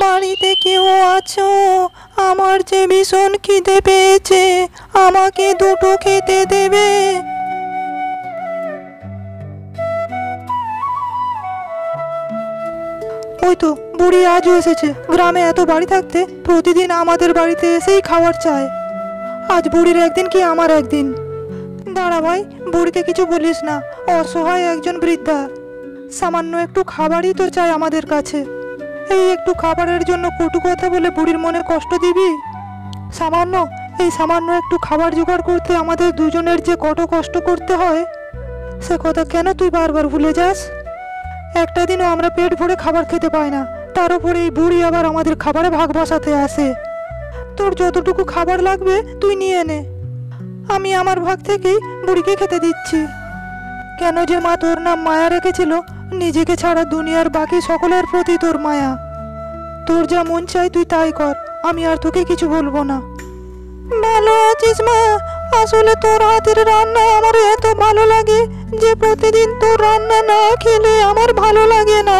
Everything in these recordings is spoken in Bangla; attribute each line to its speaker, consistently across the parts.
Speaker 1: বাড়িতে কেউ আছো? আমার যে ভীষণ খিদে পেয়েছে, আমাকে দুটো খেতে দেবে? ওই তো বুড়ি আজও এসেছে। গ্রামে এত বাড়ি থাকতে প্রতিদিন আমাদের বাড়িতে এসেই খাবার চায়। আজ বুড়ির একদিন কি আমার একদিন। দাঁড়া ভাই, বুড়িকে কিছু বলিস না, অসহায় একজন বৃদ্ধা। সামান্য একটু খাবারই তো চাই আমাদের কাছে। এই একটু খাবারের জন্য কটু কথা বলে বুড়ির মনে কষ্ট দিবি? সামান্য একটু খাবার জোগাড় করতে আমাদের দুজনের যে কত কষ্ট করতে হয়, সে কথা কেন তুই বারবার ভুলে যাস? একটা দিনও আমরা পেট ভরে খাবার খেতে পাই না, তার উপরে এই বুড়ি আবার আমাদের খাবারে ভাগ বসাতে আসে। তোর যতটুকু খাবার লাগবে তুই নিয়ে নে, আমি আমার ভাগ থেকেই বুড়িকে খেতে দিচ্ছি। কেন যে মা তোর নাম মায়া রেখেছিল, নিজেকে ছাড়া দুনিয়ার বাকি সকলের প্রতি তোর মায়া। তোর যা মন চাই তুই তাই কর, আমি আর তোকে কিছু বলবো না। ভালো আছিস মা? আসলে তোর হাতের রান্না আমার এত ভালো লাগে যে প্রতিদিন তোর রান্না না খেলে আমার ভালো লাগে না।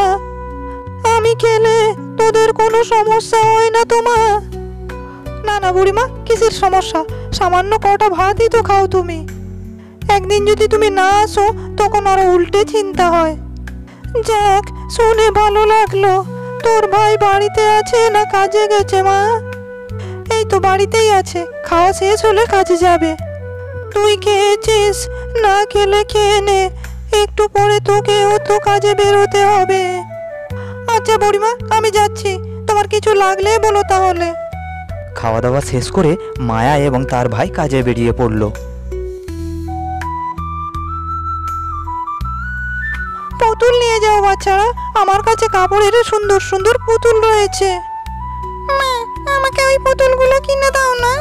Speaker 1: আমি খেলে তোদের কোনো সমস্যা হয় না তো মা? না না বুড়িমা, কিসের সমস্যা? সামান্য কটা ভাতই তো খাও তুমি। একদিন যদি তুমি না আসো তখন আরো উল্টে চিন্তা হয়। যাক, শুনে ভালো লাগলো। তোর ভাই বাড়িতে আছে না কাজে গেছে মা? এই তো বাড়িতেই আছে, খাওয়া শেষ হলে কাজে যাবে। তুই খেয়েছিস? না খেলে খেয়ে নে, একটু পরে তোকেও তো কাজে বেরোতে হবে। আচ্ছা বুড়িমা, আমি যাচ্ছি, তোমার কিছু লাগলে বলো তাহলে।
Speaker 2: খাওয়া দাওয়া শেষ করে মায়া এবং তার ভাই কাজে বেরিয়ে পড়ল।
Speaker 1: পুতুল নিয়ে যাও বাচ্চারা, আমার কাছে কাপড়ের সুন্দর সুন্দর পুতুল রয়েছে। মা, আমাকে ওই পুতুলগুলো কিনে দাও না।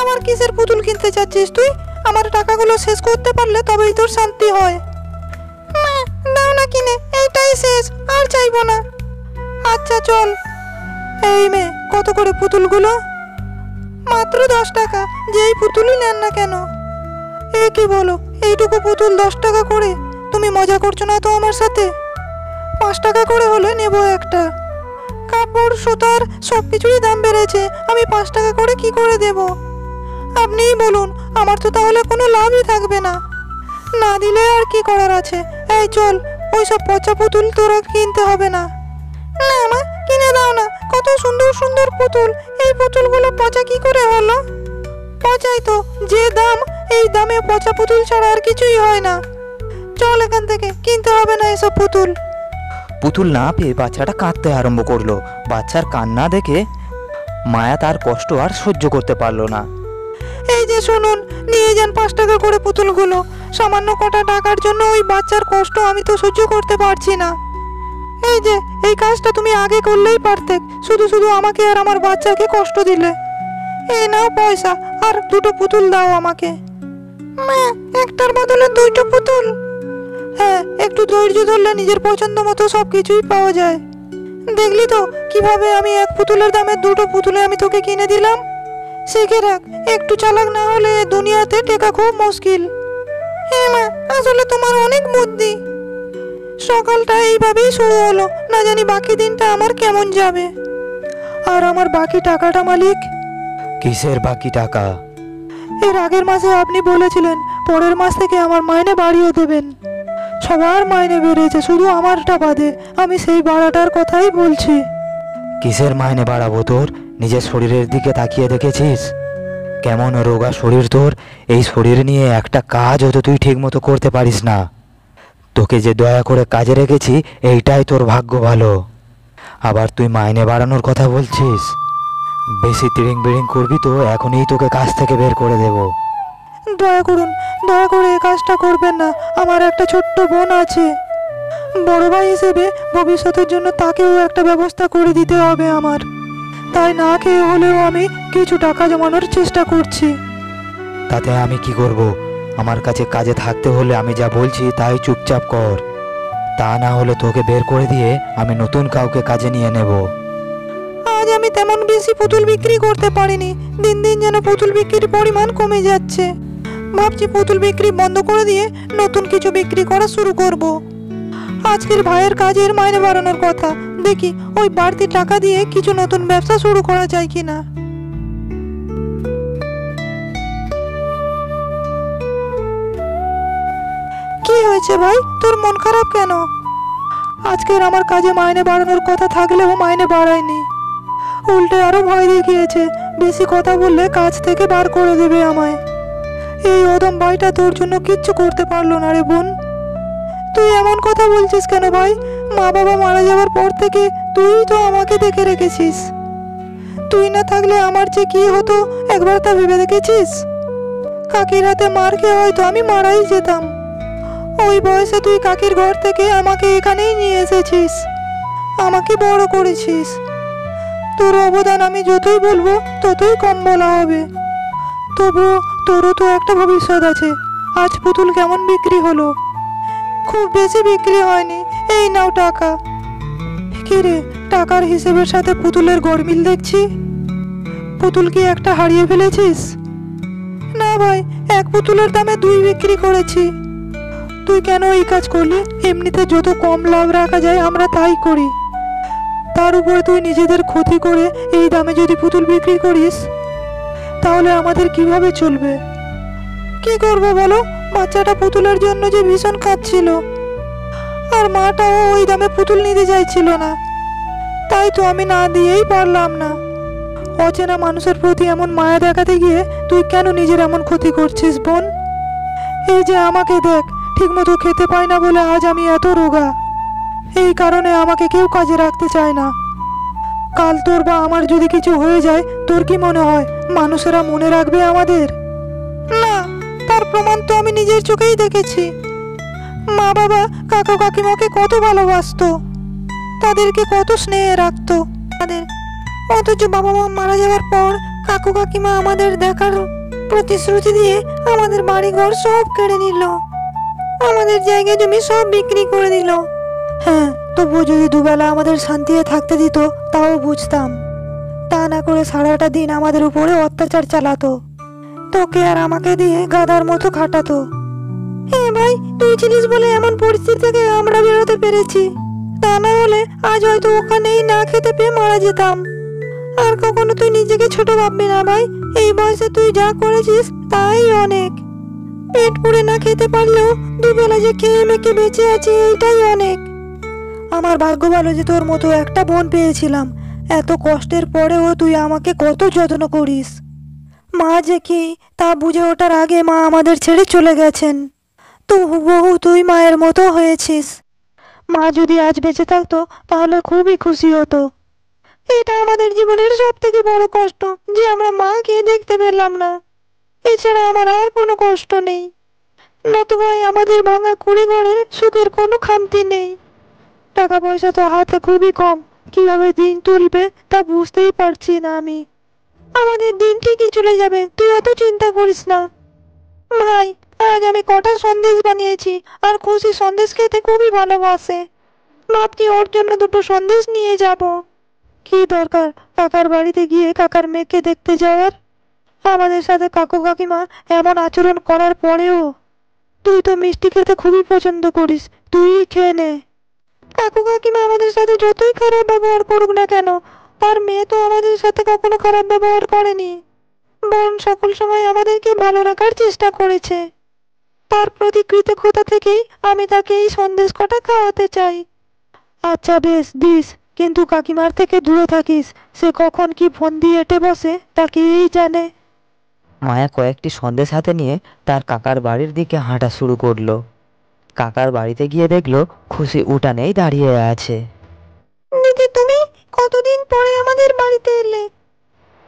Speaker 1: আমার কিসের পুতুল কিনতে চাচ্ছিস তুই? আমার টাকাগুলো শেষ করতে পারলে তবেই তোর শান্তি হয়। মা, দাও না কিনে, এইটাই শেষ, আর চাইবো না। আচ্ছা চল। এই মেয়ে, কত করে পুতুলগুলো? মাত্র 10 টাকা, যেই পুতুলই নেন না কেন। এ কি বলো, এইটুকু পুতুল 10 টাকা করে? তুমি মজা করছো না তো আমার সাথে? 5 টাকা করে হলে নেব একটা। কাপড় সুতার সব কিছুরই দাম বেড়েছে, আমি 5 টাকা করে কি করে দেব? আপনিই বলুন, আমার তো তাহলে কোনো লাভই থাকবে না। না দিলে আর কি করার আছে। এই চল, ওই সব পচা পুতুল তোরা কিনতে হবে না। না মা, কিনে দাও না, কত সুন্দর সুন্দর পুতুল। এই পুতুলগুলো পচা কি করে হলো? পচাই তো, যে দাম, এই দামে পচা পুতুল ছাড়া আর কিছুই হয় না। চল এখান থেকে, কিনতে হবে না এসব পুতুল।
Speaker 2: পুতুল না পেয়ে বাচ্চাটা কাঁদতে আরম্ভ করলো। বাচ্চার কান্না দেখে মায়া তার কষ্ট আর সহ্য করতে পারলো না।
Speaker 1: এই যে শুনুন, নিয়ে যান 5 টাকা করে পুতুলগুলো। সামান্য কটা টাকার জন্য ওই বাচ্চার কষ্ট আমি তো সহ্য করতে পারছি না। এই যে, এই কাজটা তুমি আগে করলেই পারতে, শুধু শুধু আমাকে আর আমার বাচ্চাকে কষ্ট দিলে। এই নাও পয়সা, আর দুটো পুতুল দাও আমাকে। মা, একটার বদলে 2টো পুতুল? হ্যাঁ, একটু ধৈর্য ধরলে নিজের পছন্দ মতো সব কিছুই পাওয়া যায়। দেখলি তো কিভাবে আমি এক পুতুলের দামে 2টো পুতুলে আমি তোকে কিনে দিলাম। শিখে রাখ, একটু চালাক না হলে দুনিয়াতে টেকা খুব মুশকিল। হ্যাঁ মা, আসলে তোমার অনেক বুদ্ধি। সকালটা এইভাবেই শুরু হলো, না জানি বাকি দিনটা আমার কেমন যাবে। আর আমার বাকি টাকাটা মালিক?
Speaker 2: কিসের বাকি টাকা?
Speaker 1: এর আগের মাসে আপনি বলেছিলেন পরের মাস থেকে আমার মাইনে বাড়িয়ে দেবেন। সবার মাইনে বেড়েছে, শুধু আমারটা বাদে। আমি সেই বাড়াটার কথাই বলছি।
Speaker 2: কিসের মাইনে বাড়াবো তোর? নিজের শরীরের দিকে তাকিয়ে দেখেছিস? কেমন রোগা শরীর তোর। এই শরীর নিয়ে একটা কাজও তো তুই ঠিক মতো করতে পারিস না। তোকে যে দয়া করে কাজে রেখেছি, এইটাই তোর ভাগ্য ভালো। আবার তুই মাইনে বাড়ানোর কথা বলছিস? বেশি তিরিং বিড়িং করবি তো এখনই তোকে কাজ থেকে বের করে দেব।
Speaker 1: দয়া করুন, দয়া করে এই কাজটা করবেন না। আমার একটা ছোট্ট বোন আছে, বড় ভাই হিসেবে ভবিষ্যতের জন্য তাকেও একটা ব্যবস্থা করে দিতে হবে আমার। তাই না খেয়ে হলেও আমি কিছু টাকা জমানোর চেষ্টা করছি।
Speaker 2: তাতে আমি কি করব? আমার কাছে কাজে থাকতে হলে আমি যা বলছি তাই চুপচাপ কর। তা না হলে তোকে বের করে দিয়ে আমি নতুন কাউকে কাজে নিয়ে নেব।
Speaker 1: আজ আমি তেমন বেশি পুতুল বিক্রি করতে পারিনি। দিন দিন যেন পুতুল বিক্রির পরিমাণ কমে যাচ্ছে। ভাবছি পুতুল বিক্রি বন্ধ করে দিয়ে নতুন কিছু বিক্রি করা শুরু করব। আজকের ভাইয়ের কাজের মাইনে বাড়ানোর কথা, দেখি ওই বাড়তি টাকা দিয়ে কিছু নতুন ব্যবসা শুরু করা যায় কিনা। কি হয়েছে ভাই, তোর মন খারাপ কেন? আজকের আমার কাজে মাইনে বাড়ানোর কথা থাকলেও মাইনে বাড়ায়নি, উল্টে আরো ভয় দেখিয়েছে, বেশি কথা বললে কাজ থেকে বার করে দেবে আমায়। এই অদম ভাইটা তোর জন্য কিচ্ছু করতে পারলো না রে বোন। তুই এমন কথা বলছিস কেন ভাই? মা বাবা মারা যাওয়ার পর থেকে তুই তো আমাকে দেখে রেখেছিস। তুই না থাকলে আমার যে কি হতো একবার তা ভেবে দেখেছিস? কাকির হাতে মার খেয়ে হয়তো আমি মারাই যেতাম। ওই বয়সে তুই কাকির ঘর থেকে আমাকে এখানেই নিয়ে এসেছিস, আমাকে বড় করেছিস। তোর অবদান আমি যতই বলবো ততই কম বলা হবে। তবুও তোরও তো একটা ভবিষ্যৎ আছে। আজ পুতুল কেমন বিক্রি হলো? খুব বেশি বিক্রি হয়নি, এই নাও টাকা। কি রে, টাকার হিসেবের সাথে পুতুলের গরমিল দেখছি। পুতুল কি একটা হারিয়ে ফেলেছিস? না ভাই, এক পুতুলের দামে দুই বিক্রি করেছি। তুই কেন এই কাজ করলি? এমনিতে যত কম লাভ রাখা যায় আমরা তাই করি, তার উপরে তুই নিজেদের ক্ষতি করে এই দামে যদি পুতুল বিক্রি করিস তাহলে আমাদের কিভাবে চলবে? কি করবো বলো, বাচ্চাটা পুতুলের জন্য যে ভীষণ কাঁদছিল, আর মাটাও ওই দামে পুতুল নিতে চাইছিল না, তাই তো আমি না দিয়েই পারলাম না। অচেনা মানুষের প্রতি এমন মায়া দেখাতে গিয়ে তুই কেন নিজের এমন ক্ষতি করছিস বোন? এই যে আমাকে দেখ, ঠিকমতো খেতে পাই না বলে আজ আমি এত রোগা। এই কারণে আমাকে কেউ কাজে রাখতে চায় না। কাল তোর বা আমার যদি কিছু হয়ে যায়, তোর কি মনে হয় মানুষেরা মনে রাখবে আমাদের? না, তার প্রমাণ তো আমি নিজের চোখেই দেখেছি। মা বাবা কাকা কাকিমাকে কত ভালোবাসতো, তাদেরকে কত স্নেহে রাখতো তাদের, অথচ বাবা মা মারা যাওয়ার পর কাকু কাকিমা আমাদের দেখার প্রতিশ্রুতি দিয়ে আমাদের বাড়ি ঘর সব কেড়ে নিল, আমাদের জায়গা জমি সব বিক্রি করে দিল। হ্যাঁ, তবুও যদি দুবেলা আমাদের শান্তিতে থাকতে দিত তাও বুঝতাম। তা না করে সারাটা দিন আমাদের উপরে অত্যাচার চালাতো, তোকে আর আমাকে দিয়ে গাধার মতো খাটাতো। হ্যাঁ ভাই, তুই ছিলিস বলে এমন পরিস্থিতি থেকে আমরা বেরোতে পেরেছি, তা না হলে আজ হয়তো ওখানেই না খেতে পেয়ে মারা যেতাম। আর কখনো তুই নিজেকে ছোট ভাববি না ভাই, এই বয়সে তুই যা করেছিস তাই অনেক। পেট পুড়ে না খেতে পারলেও দুবেলা যে খেয়ে মেখে বেঁচে আছি এইটাই অনেক। আমার ভাগ্য ভালো যে তোর মতো একটা বোন পেয়েছিলাম। এত কষ্টের পরেও তুই আমাকে কত যত্ন করিস। মা যে কি তা বুঝে ওঠার আগে মা আমাদের ছেড়ে চলে গেছেন, তো হুবহু তুই মায়ের মতো হয়েছিস। মা যদি আজ বেঁচে থাকতো তাহলে খুবই খুশি হতো। এটা আমাদের জীবনের সব থেকে বড় কষ্ট যে আমরা মাকে দেখতে পেলাম না। এছাড়া আমার আর কোনো কষ্ট নেই, নতুবা আমাদের ভাঙা কুড়ে ঘরে সুখের কোনো খামতি নেই। টাকা পয়সা তো হাতে খুবই কম, কিভাবে দিন তুলবে তা বুঝতেই পারছি না আমি। আমাদের দিন ঠিকই চলে যাবে, তুই অত চিন্তা করিস না। ভাই, আজ আমি কটা সন্দেশ বানিয়েছি, আর খুশি সন্দেশ খেতে খুবই ভালোবাসে। ভাবছি ওর জন্য দুটো সন্দেশ নিয়ে যাব। কি দরকার কাকার বাড়িতে গিয়ে কাকার মেয়েকে দেখতে যাওয়ার? আমাদের সাথে কাকু কাকিমা এমন আচরণ করার পরেও তুই তো মিষ্টি খেতে খুবই পছন্দ করিস, তুই খেয়ে নে। কাকু কাকিমা আমাদের সাথে যতই খারাপ ব্যবহার করুক না কেন, তার মেয়ে তো আমাদের সাথে কখনো খারাপ ব্যবহার করেনি, বরং সকল সময় আমাদেরকে ভালো রাখার চেষ্টা করেছে। তার প্রতি কৃতজ্ঞতা থেকেই আমি তাকে এই সন্দেশ কটা খাওয়াতে চাই। আচ্ছা বেশ দিস, কিন্তু কাকিমার থেকে দূরে থাকিস, সে কখন কি ফোন দিয়ে এঁটে বসে তাকেই জানে।
Speaker 2: মায়া কয়েকটি সন্দেশ হাতে নিয়ে তার কাকার বাড়ির দিকে হাঁটা শুরু করলো। কাকার বাড়িতে গিয়ে দেখলো খুশি উঠানেই দাঁড়িয়ে আছে।
Speaker 1: দিদি, তুমি কতদিন পরে আমাদের বাড়িতে এলে?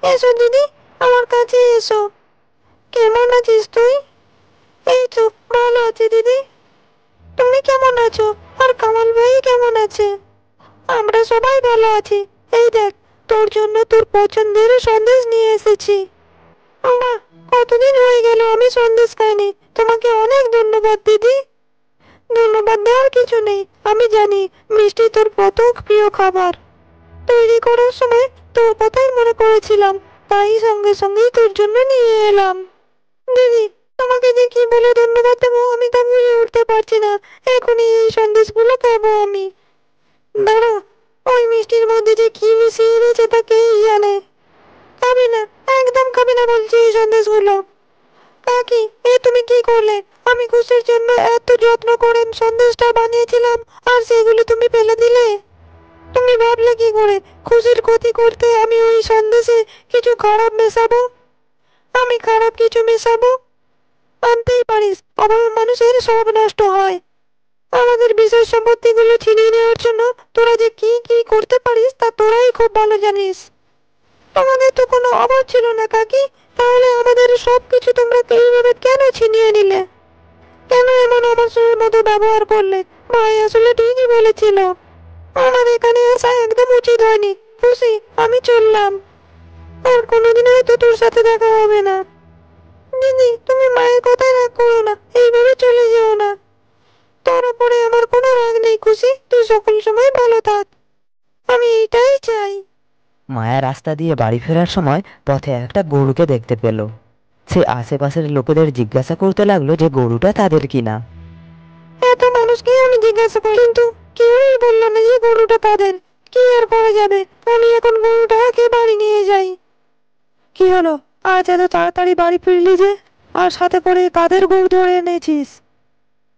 Speaker 1: এসো দিদি, আমার কাছে এসো। কেমন আছিস তুই? এই তো ভালো আছি দিদি, তুমি কেমন আছো? আর কামাল ভাই কেমন আছে? আমরা সবাই ভালো আছি। এই দেখ, তোর জন্য তোর পছন্দের সন্দেশ নিয়ে এসেছি। বাহ, কতদিন হয়ে গেল আমি সন্দেশ খাইনি, তোমাকে অনেক ধন্যবাদ দিদি। ধন্যবাদ দেওয়ার কিছু নেই, আমি জানি মিষ্টি তোর কত প্রিয় খাবার। তৈরি করার সময় তোর কথাই মনে করেছিলাম, তাই সঙ্গে সঙ্গেই তোর জন্য নিয়ে এলাম। দিদি, তোমাকে যে কি বলে ধন্যবাদ দেবো আমি তা বুঝে উঠতে পারছি না। এখনই এই সন্দেশগুলো খাবো আমি। দাঁড়াও, ওই মিষ্টির মধ্যে যে কি মিশিয়ে দিয়েছে তা কে জানে। খাবি না, একদম খাবি না বলছি এই সন্দেশগুলো। কাকি, এ তুমি কি করলে? আমি খুশির জন্য এত যত্ন করে সন্দেশটা বানিয়েছিলাম, আর সেগুলো তুমি ফেলে দিলে। তুমি ভাবলে কি করে খুশির ক্ষতি করতে আমি ওই সন্দেশে কিছু খারাপ মেশাবো? আমি খারাপ কিছু মেশাবো? আনতেই পারিস, অভাবে মানুষের সব নষ্ট হয়। আমাদের বিশেষ সম্পত্তিগুলো ছিনিয়ে নেওয়ার জন্য তোরা যে কি কি করতে পারিস তা তোরাই খুব ভালো জানিস। তোমাদের তো কোনো অভাব ছিল না কাকি, তাহলে আমাদের সবকিছু তোমরা এইভাবে কেন ছিনিয়ে নিলে? কেন এমন অমানুষের মতো ব্যবহার করলে? ভাই আসলে ঠিকই বলেছিল, আমার এখানে আসা একদম উচিত হয়নি। খুশি, আমি চললাম। আর কোনোদিন হয়তো তোর সাথে দেখা হবে না। দিদি, তুমি মায়ের কথায় রাগ করো না, এইভাবে চলে যেও না। তোর উপরে আমার কোনো রাগ নেই খুশি, তুই সকল সময় ভালো থাক, আমি এইটাই চাই।
Speaker 2: মায়া রাস্তা দিয়ে বাড়ি ফেরার সময় পথে একটা গরুকে দেখতে পেল। সে আশেপাশের লোকেদের জিজ্ঞাসা করতে লাগলো যে গরুটা তাদের কিনা।
Speaker 1: এত মানুষকে আমি জিজ্ঞাসা করি, কিন্তু কেউই বললো না যে গরুটা তাদের। কি আর করা যাবে, আমি এখন গরুটাকে বাড়ি নিয়ে যাই। কি হলো, আজ এত তাড়াতাড়ি বাড়ি ফিরলি যে? আর সাথে করে কাদের গরু ধরে এনেছিস?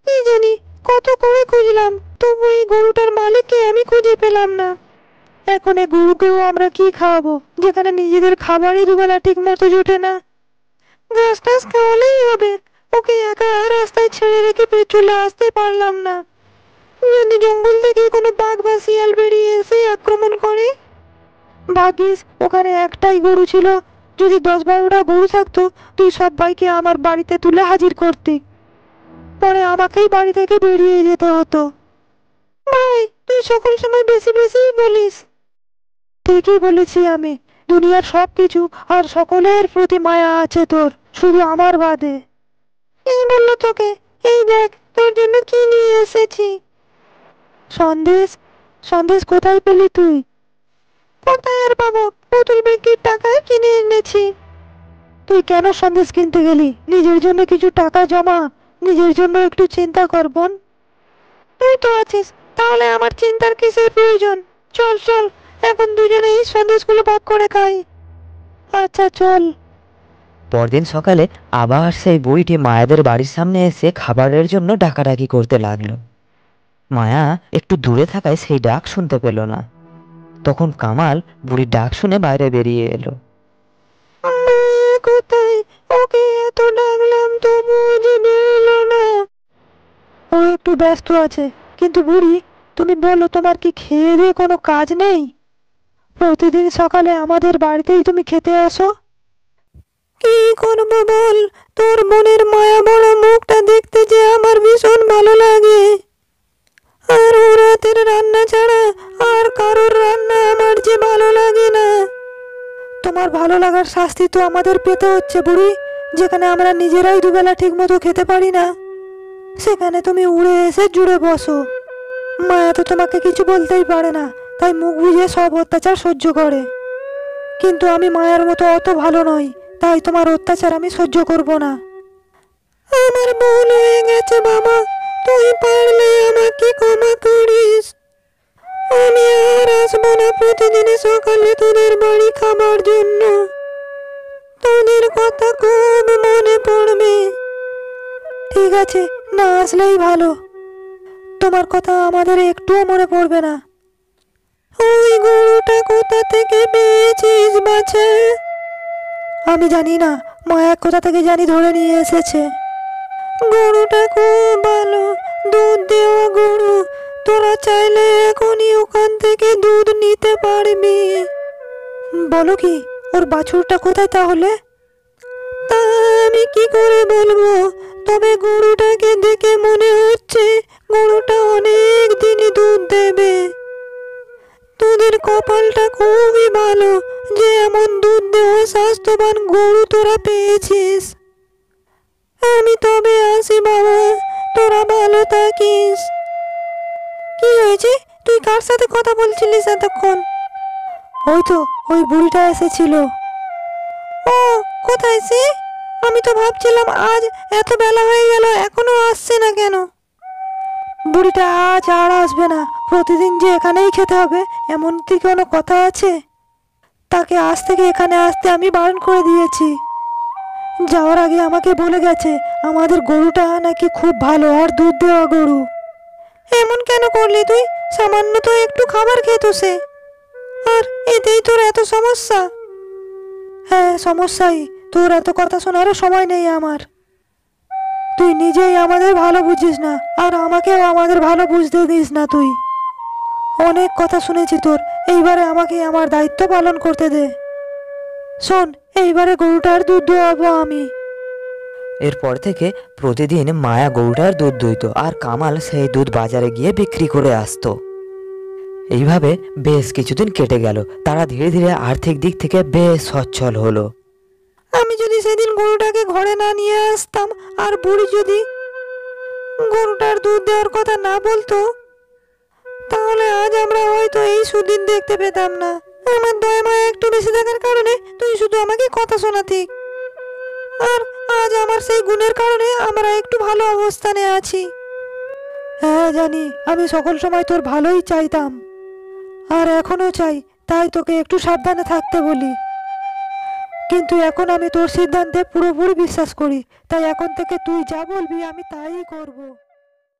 Speaker 1: কি জানি, কত করে খুঁজলাম, তবু এই গরুটার মালিককে আমি খুঁজে পেলাম না। এখন এই গরুকেও আমরা কি খাওয়াবো, যেখানে নিজেদের খাবারই দুবেলা ঠিক মতো জোটে না? ঘাস টাস খাওয়ালেই হবে, ওকে একা রাস্তায় ছেড়ে রেখে চলে আসতে পারলাম না। যদি জঙ্গল থেকে কোনো বাঘ বা শিয়াল বেরিয়ে এসে আক্রমণ করে? ভাগ্যিস ওখানে একটাই গরু ছিল, যদি 10-12টা গরু থাকতো তুই সবাইকে আমার বাড়িতে তুলে হাজির করতি। পরে আমাকেই বাড়ি থেকে বেরিয়ে যেতে হতো। ভাই, তুই সকল সময় বেশি বেশি বলিস। ঠিকই বলেছি আমি, দুনিয়ার সবকিছু আর সকলের প্রতি মায়া আছে তোর, শুধু আমার বাদে। এই বললো তোকে, এই দেখ তোর জন্য কি নিয়ে এসেছি। সন্দেশ? সন্দেশ কোথায় পেলি তুই? কোথায় আর পাবো, পুতুল বিক্রির টাকায় কিনে এনেছি। তুই কেন সন্দেশ কিনতে গেলি? নিজের জন্য কিছু টাকা জমা, নিজের জন্য একটু চিন্তা কর বোন। তুই তো আছিস, তাহলে আমার চিন্তার কিসের প্রয়োজন? চল চল, এখন দুজনে এই সন্দেশগুলো ভাগ করে খাই। আচ্ছা চল।
Speaker 2: পরদিন সকালে আবার সেই বুড়িটি মায়াদের বাড়ির সামনে এসে খাবারের জন্য ডাকাডাকি করতে লাগলো। মায়া একটু দূরে থাকায় সেই ডাক শুনতে পেল না। তখন কামাল বুড়ির ডাক শুনে বাইরে বেরিয়ে এলো।
Speaker 1: কোথায়? ওকে এত ডাকলাম তবুও যে বেরোলো না। ও একটু ব্যস্ত আছে। কিন্তু বুড়ি, তুমি বলো, তোমার কি খেয়ে দিয়ে কোনো কাজ নেই? প্রতিদিন সকালে আমাদের বাড়িতেই তুমি খেতে আসো। কি করবো বল, তোর মনের মায়া বড় মুখটা দেখতে যে আমার ভীষণ ভালো লাগে। আর ও রাতের রান্না ছাড়া আর কারোর রান্না আমার যে ভালো লাগে না। তোমার ভালো লাগার শাস্তি তো আমাদের পেতে হচ্ছে বুড়ি। যেখানে আমরা নিজেরাই দুবেলা ঠিক মতো খেতে পারি না, সেখানে তুমি উড়ে এসে জুড়ে বসো। মায়া তো তোমাকে কিছু বলতেই পারে না, তাই মুখ বুজে সব অত্যাচার সহ্য করে। কিন্তু আমি মায়ের মতো অত ভালো নই, তাই তোমার অত্যাচার আমি সহ্য করব না। আমার ভুল হয়ে গেছে বাবা, তুই পারলে আমাকে ক্ষমা করিস। আমি আর আসবো না প্রতিদিন সকালে তোদের বাড়ি খাবার জন্য। তোদের কথা খুব মনে পড়বে। ঠিক আছে, না আসলেই ভালো। তোমার কথা আমাদের একটুও মনে পড়বে না। ওই গরুটা কোথা থেকে পেয়েছিস বাছা? আমি জানি না, মায়া কোথা থেকে জানি ধরে নিয়ে এসেছে। গরুটা খুব ভালো, দুধ দেওয়া গরু। তোরা চাইলে এখনই ওখান থেকে দুধ নিতে পারবি। বলো কি, ওর বাছুরটা কোথায় তাহলে? তা আমি কি করে বলবো, তবে গরুটাকে দেখে মনে হচ্ছে গরুটা অনেক দিনই দুধ দেবে। তোদের কপালটা খুবই ভালো যে এমন দুধ দেওয়া স্বাস্থ্যবান গরু তোরা পেয়েছিস। আমি তবে আসি বাবা, তোরা ভালো থাকিস। কি হয়েছে, তুই কার সাথে কথা বলছিলিস এতক্ষণ? ওই তো, ওই বুড়িটা এসেছিল। ও, কোথায় সে? আমি তো ভাবছিলাম আজ এত বেলা হয়ে গেল এখনো আসছে না কেন। বুড়িটা আজ আর আসবে না, প্রতিদিন যে এখানেই খেতে হবে এমন কি কোনো কথা আছে? তাকে আজ থেকে এখানে আসতে আমি বারণ করে দিয়েছি। যাওয়ার আগে আমাকে বলে গেছে আমাদের গরুটা নাকি খুব ভালো আর দুধ দেওয়া গরু। এমন কেন করলি তুই? সামান্য তো একটু খাবার খেত সে, আর এতেই তোর এত সমস্যা? হ্যাঁ সমস্যাই। তোর এত কথা শোনারও সময় নেই আমার। তুই নিজেই আমাদের ভালো বুঝিস না, আর আমাকেও আমাদের ভালো বুঝতে দিস না তুই। অনেক কথা শুনেছি তোর, এইবারে আমাকে আমার দায়িত্ব পালন করতে দে। শোন, এইবারে গরুটার দুধ দোয়াবো আমি।
Speaker 2: এরপর থেকে প্রতিদিন মায়া গরুটার দুধ দুইত আর কামাল সেই দুধ বাজারে গিয়ে বিক্রি করে আসতো। এইভাবে বেশ কিছুদিন কেটে গেল। তারা ধীরে ধীরে আর্থিক দিক থেকে বেশ সচ্ছল হলো।
Speaker 1: আমি যদি সেদিন গরুটাকে ঘরে না নিয়ে আসতাম, আর বুড়ি যদি গরুটার দুধ দেওয়ার কথা না বলতো, তাহলে আজ আমরা হয়তো এই সুদিন দেখতে পেতাম না। আমার দয়া মায়া একটু বেশি থাকার কারণে তুই শুধু আমাকে কথা শোনাতি, আর আজ আমার সেই গুণের কারণে আমরা একটু ভালো অবস্থানে আছি। হ্যাঁ জানি, আমি সকল সময় তোর ভালোই চাইতাম, আর এখনো চাই, তাই তোকে একটু সাবধানে থাকতে বলি। কিন্তু এখন আমি তোর সিদ্ধান্তে পুরোপুরি বিশ্বাস করি, তাই এখন থেকে তুই যা বলবি আমি তাই করব।